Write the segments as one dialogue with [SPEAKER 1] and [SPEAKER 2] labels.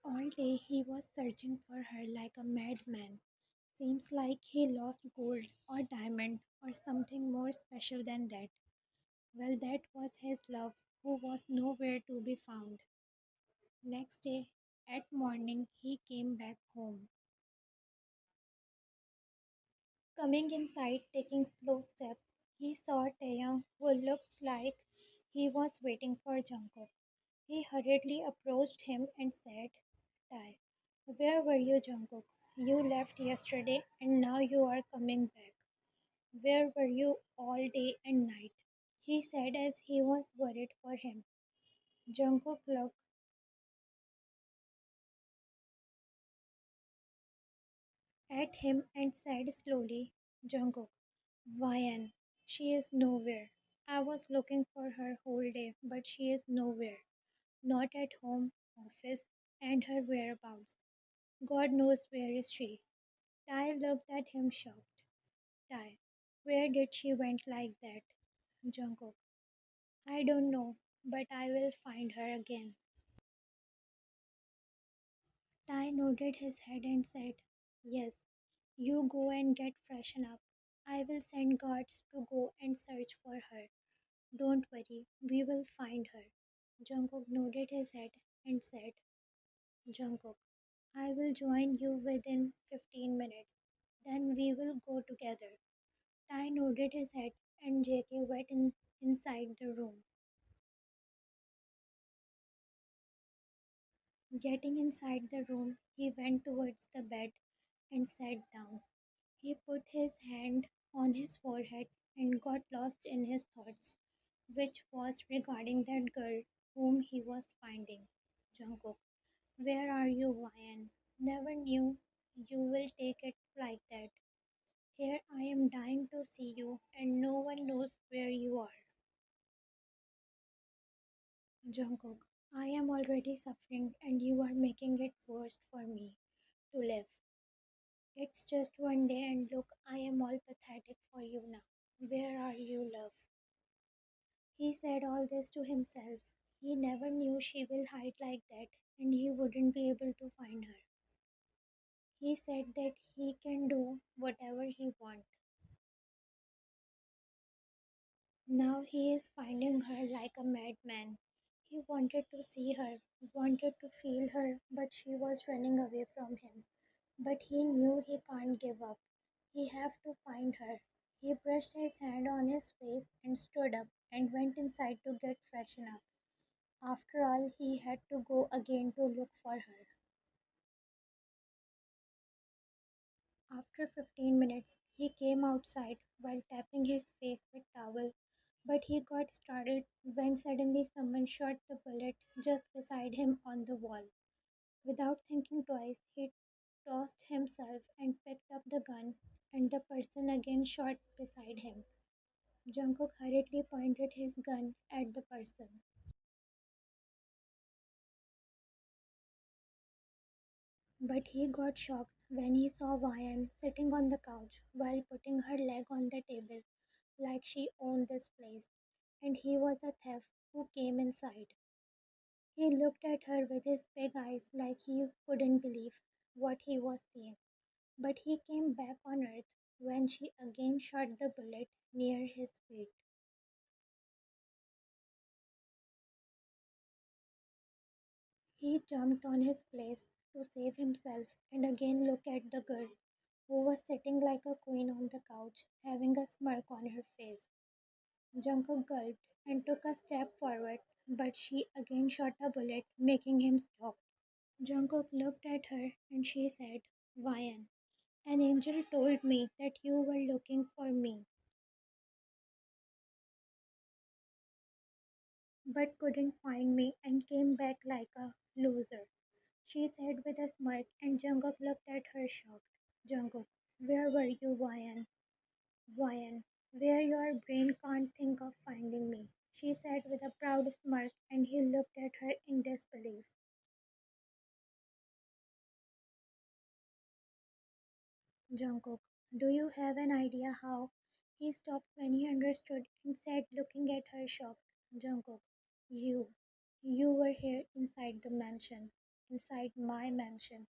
[SPEAKER 1] All day he was searching for her like a madman. Seems like he lost gold or diamond or something more special than that. Well, that was his love, who was nowhere to be found. Next day, at morning, he came back home. Coming inside, taking slow steps, he saw Taeyang, who looked like he was waiting for Jungkook. He hurriedly approached him and said, Tai, where were you, Jungkook? You left yesterday and now you are coming back. Where were you all day and night? He said as he was worried for him. Jungkook looked at him and said slowly, Jungkook, Vian, she is nowhere. I was looking for her whole day, but she is nowhere. Not at home, office, and her whereabouts. God knows where is she. Tai looked at him shocked. Tai, where did she went like that? Jungkook, I don't know, but I will find her again. Tai nodded his head and said, Yes, you go and get freshen up. I will send guards to go and search for her. Don't worry, we will find her. Jungkook nodded his head and said, Jungkook, I will join you within 15 minutes. Then we will go together. Tai nodded his head and JK went inside the room. Getting inside the room, he went towards the bed and sat down. He put his hand on his forehead and got lost in his thoughts, which was regarding that girl whom he was finding. Jungkook, where are you, Ryan? Never knew you will take it like that. Here I am dying to see you, and no one knows where you are. Jungkook, I am already suffering, and you are making it worse for me to live. It's just one day, and look, I am all pathetic for you now. Where are you, love? He said all this to himself. He never knew she will hide like that, and he wouldn't be able to find her. He said that he can do whatever he wants. Now he is finding her like a madman. He wanted to see her, wanted to feel her, but she was running away from him. But he knew he can't give up. He have to find her. He brushed his hand on his face and stood up and went inside to get freshen up. After all, he had to go again to look for her. After 15 minutes, he came outside while tapping his face with towel, but he got startled when suddenly someone shot the bullet just beside him on the wall. Without thinking twice, he tossed himself and picked up the gun, and the person again shot beside him. Jungkook hurriedly pointed his gun at the person, but he got shocked when he saw Vian sitting on the couch while putting her leg on the table like she owned this place, and he was a thief who came inside. He looked at her with his big eyes like he couldn't believe what he was seeing. But he came back on Earth when she again shot the bullet near his feet. He jumped on his place to save himself and again looked at the girl who was sitting like a queen on the couch, having a smirk on her face. Jungkook gulped and took a step forward, but she again shot a bullet, making him stop. Jungkook looked at her and she said, Vian, an angel told me that you were looking for me, but couldn't find me and came back like a loser, she said with a smirk, and Jungkook looked at her shocked. Jungkook, where were you, Vian? Vian, where your brain can't think of finding me, she said with a proud smirk, and he looked at her in disbelief. Jungkook, do you have an idea how? He stopped when he understood and said, looking at her shocked. Jungkook, you. You were here inside the mansion. inside my mansion.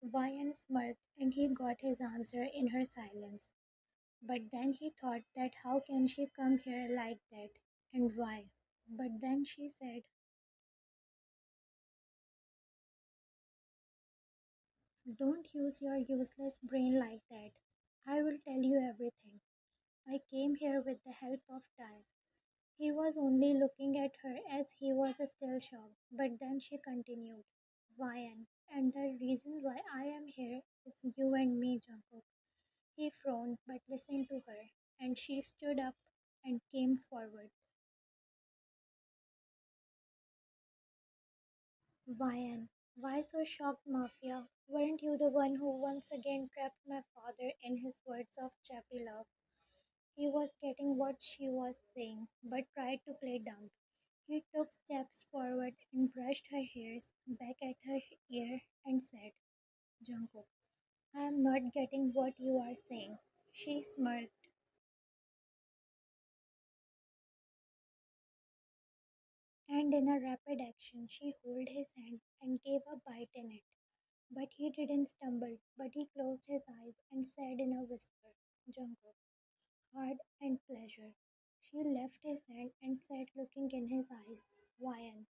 [SPEAKER 1] Ryan smirked and he got his answer in her silence. But then he thought that how can she come here like that and why? But then she said, "Don't use your useless brain like that. I will tell you everything. I came here with the help of Ty." He was only looking at her as he was still shocked, but then she continued, "Ryan, and the reason why I am here is you and me, Jungkook." He frowned but listened to her, and she stood up and came forward. "Ryan, why so shocked, Mafia? Weren't you the one who once again trapped my father in his words of chappy love?" He was getting what she was saying, but tried to play dumb. He took steps forward and brushed her hairs back at her ear and said, "Jungkook, I am not getting what you are saying." She smirked, and in a rapid action she held his hand and gave a bite in it. But he didn't stumble, but he closed his eyes and said in a whisper, "Jungkook, hard and pleasure." She left his hand and sat looking in his eyes. "Ryan,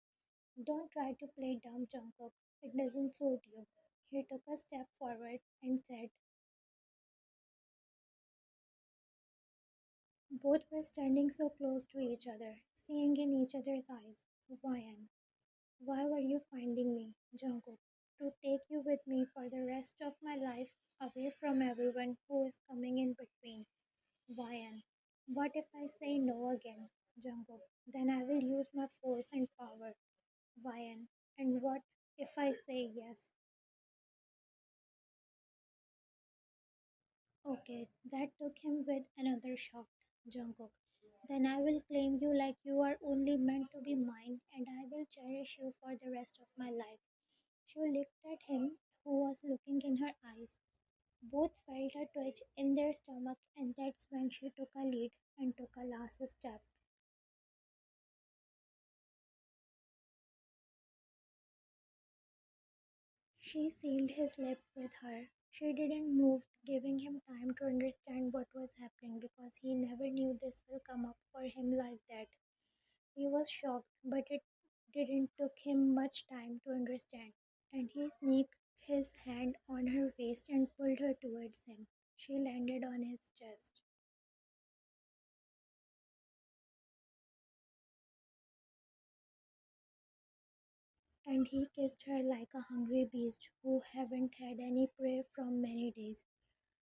[SPEAKER 1] don't try to play dumb, Jungkook. It doesn't suit you." He took a step forward and said, both were standing so close to each other, seeing in each other's eyes. "Ryan, why were you finding me, Jungkook? To take you with me for the rest of my life, away from everyone who is coming in between. Ryan, what if I say no again, Jungkook? Then I will use my force and power. Ryan, and what if I say yes?" Okay, that took him with another shock, Jungkook. "Then I will claim you like you are only meant to be mine, and I will cherish you for the rest of my life." She looked at him, who was looking in her eyes. Both felt a twitch in their stomach, and that's when she took a lead and took a last step. She sealed his lip with her. She didn't move, giving him time to understand what was happening because he never knew this will come up for him like that. He was shocked, but it didn't took him much time to understand, and he sneaked his hand on her waist and pulled her towards him. She landed on his chest, and he kissed her like a hungry beast who haven't had any prey from many days.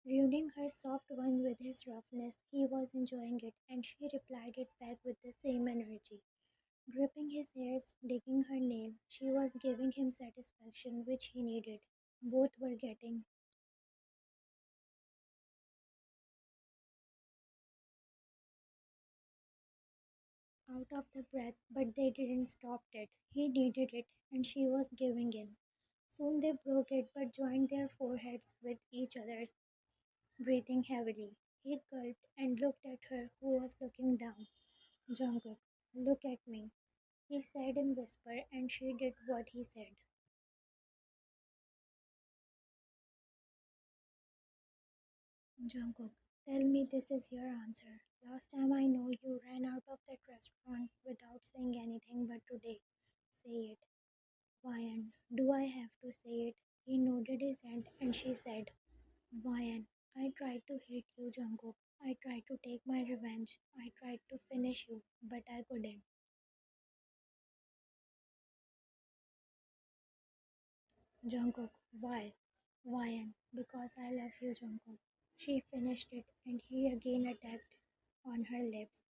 [SPEAKER 1] Ruining her soft one with his roughness, he was enjoying it, and she replied it back with the same energy. Gripping his ears, digging her nail, she was giving him satisfaction which he needed. Both were getting out of the breath, but they didn't stop it. He needed it, and she was giving in. Soon they broke it, but joined their foreheads with each other's, breathing heavily. He gulped and looked at her, who was looking down. "Jungkook, look at me," he said in whisper, and she did what he said. "Jungkook, tell me this is your answer. Last time I know you ran out of that restaurant without saying anything, but today, say it." "Ryan, do I have to say it?" He nodded his head and she said, "Ryan, I tried to hate you, Jungkook. I tried to take my revenge. I tried to finish you, but I couldn't." "Jungkook, why?" "Ryan, because I love you, Jungkook." She finished it and he again attacked on her lips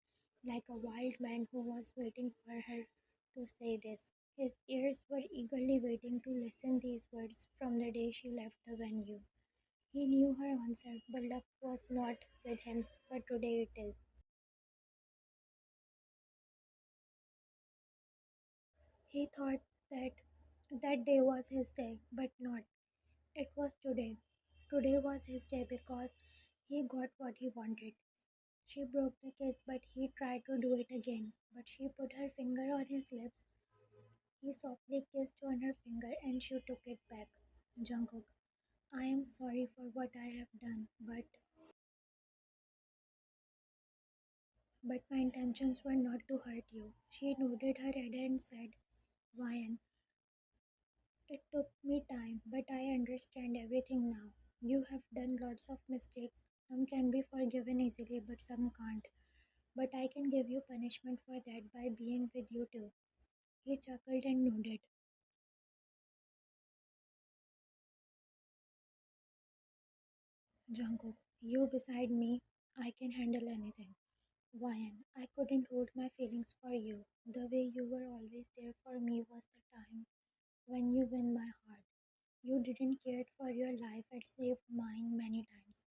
[SPEAKER 1] like a wild man who was waiting for her to say this. His ears were eagerly waiting to listen these words from the day she left the venue. He knew her answer, but luck was not with him, but today it is. He thought that that day was his day, but not. It was today. Today was his day because he got what he wanted. She broke the kiss, but he tried to do it again. But she put her finger on his lips He softly kissed on her finger and she took it back. Jungkook, I am sorry for what I have done, but my intentions were not to hurt you. She nodded her head and said, Ryan, it took me time, but I understand everything now. You have done lots of mistakes. Some can be forgiven easily, but some can't. But I can give you punishment for that by being with you too. He chuckled and nodded. Jungkook, you beside me, I can handle anything. Ryan, I couldn't hold my feelings for you. The way you were always there for me was the time when you win my heart. You didn't care for your life and saved mine many times.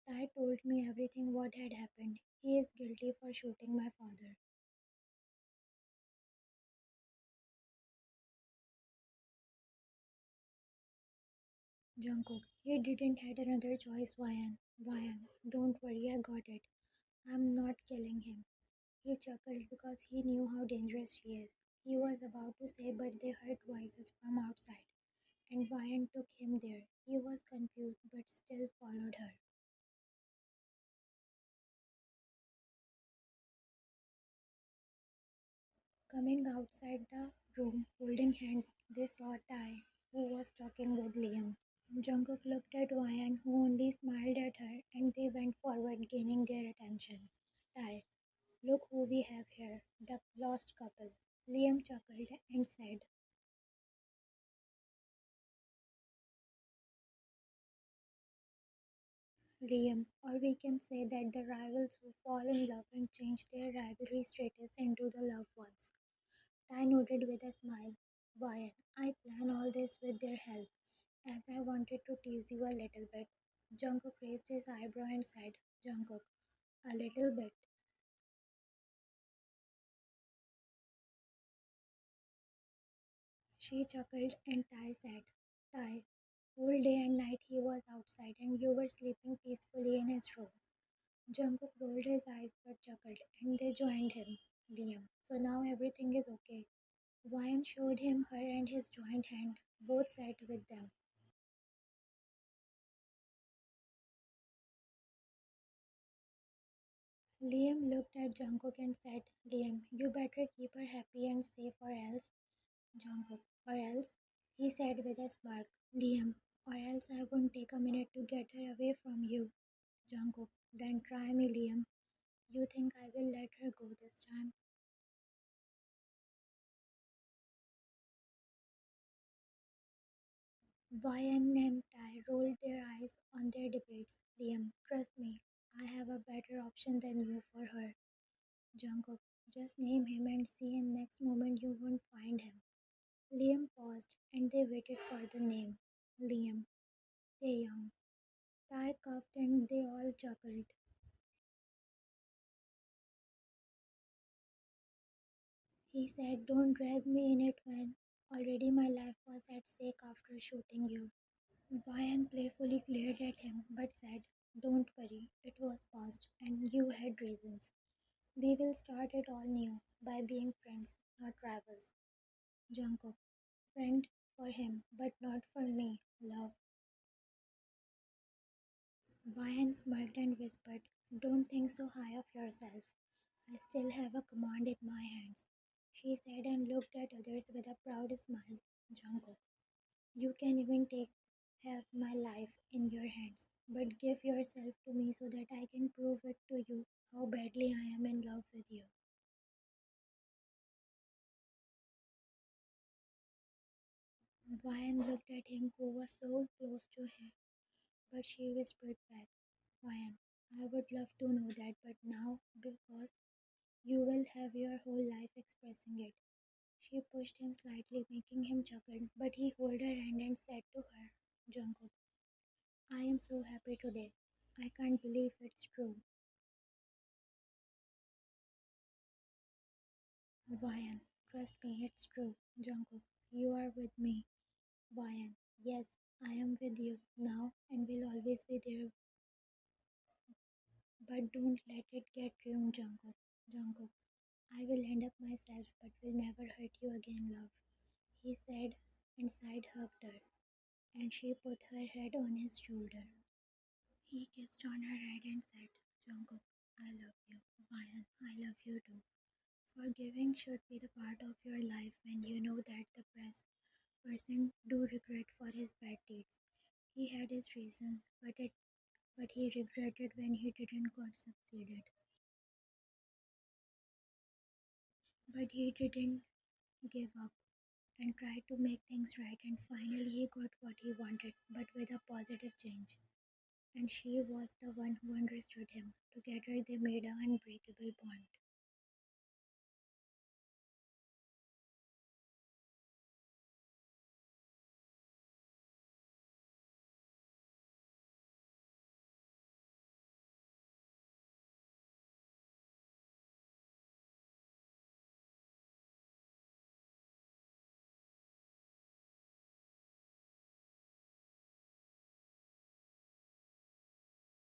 [SPEAKER 1] Ty told me everything what had happened. He is guilty for shooting my father. Jungkook, he didn't had another choice, Ryan. Ryan, don't worry, I got it. I'm not killing him. He chuckled because he knew how dangerous she is. He was about to say, but they heard voices from outside, and Ryan took him there. He was confused but still followed her. Coming outside the room, holding hands, they saw Ty, who was talking with Liam. Jungkook looked at Ryan, who only smiled at her, and they went forward, gaining their attention. Ty, look who we have here, the lost couple. Liam chuckled and said, Liam, or we can say that the rivals who fall in love and change their rivalry status into the loved ones. Ty nodded with a smile. Ryan, I plan all this with their help, as I wanted to tease you a little bit. Jungkook raised his eyebrow and said, Jungkook, a little bit. She chuckled and Ty said, Ty, whole day and night he was outside and you were sleeping peacefully in his room. Jungkook rolled his eyes but chuckled and they joined him. Liam, so now everything is okay. Ryan showed him her and his joint hand. Both sat with them. Liam looked at Jungkook and said, Liam, you better keep her happy and safe or else. Jungkook, or else? He said with a smirk. Liam, or else I won't take a minute to get her away from you. Jungkook, then try me, Liam. You think I will let her go this time? Ryan and Ty rolled their eyes on their debates. Liam, trust me, I have a better option than you for her. Jungkook, just name him and see in next moment you won't find him. Liam paused and they waited for the name. Liam, Taeyong. Ty coughed and they all chuckled. He said, don't drag me in it when already my life was at stake after shooting you. Ryan playfully glared at him but said, don't worry, it was past and you had reasons. We will start it all new by being friends, not rivals. Jungkook, friend for him, but not for me, love. Ryan smirked and whispered, don't think so high of yourself. I still have a command in my hands. She said and looked at others with a proud smile. Jungkook, you can even take have my life in your hands, but give yourself to me so that I can prove it to you how badly I am in love with you. Ryan looked at him who was so close to her, but she whispered back, Ryan, I would love to know that, but now, because you will have your whole life expressing it. She pushed him slightly, making him chuckle, but he held her hand and said to her, Jungkook, I am so happy today. I can't believe it's true. Ryan, trust me, it's true. Jungkook, you are with me. Ryan, yes, I am with you now and will always be there. But don't let it get ruined, Jungkook. Jungkook, I will end up myself but will never hurt you again, love. he said, and Side hugged her, and she put her head on his shoulder. He kissed on her head and said, Jungkook, I love you. Ryan, I love you too. Forgiving should be the part of your life when you know that the person do regret for his bad deeds. He had his reasons, but he regretted when he didn't got succeeded. But he didn't give up and tried to make things right, and finally he got what he wanted, but with a positive change. And she was the one who understood him. Together they made an unbreakable bond.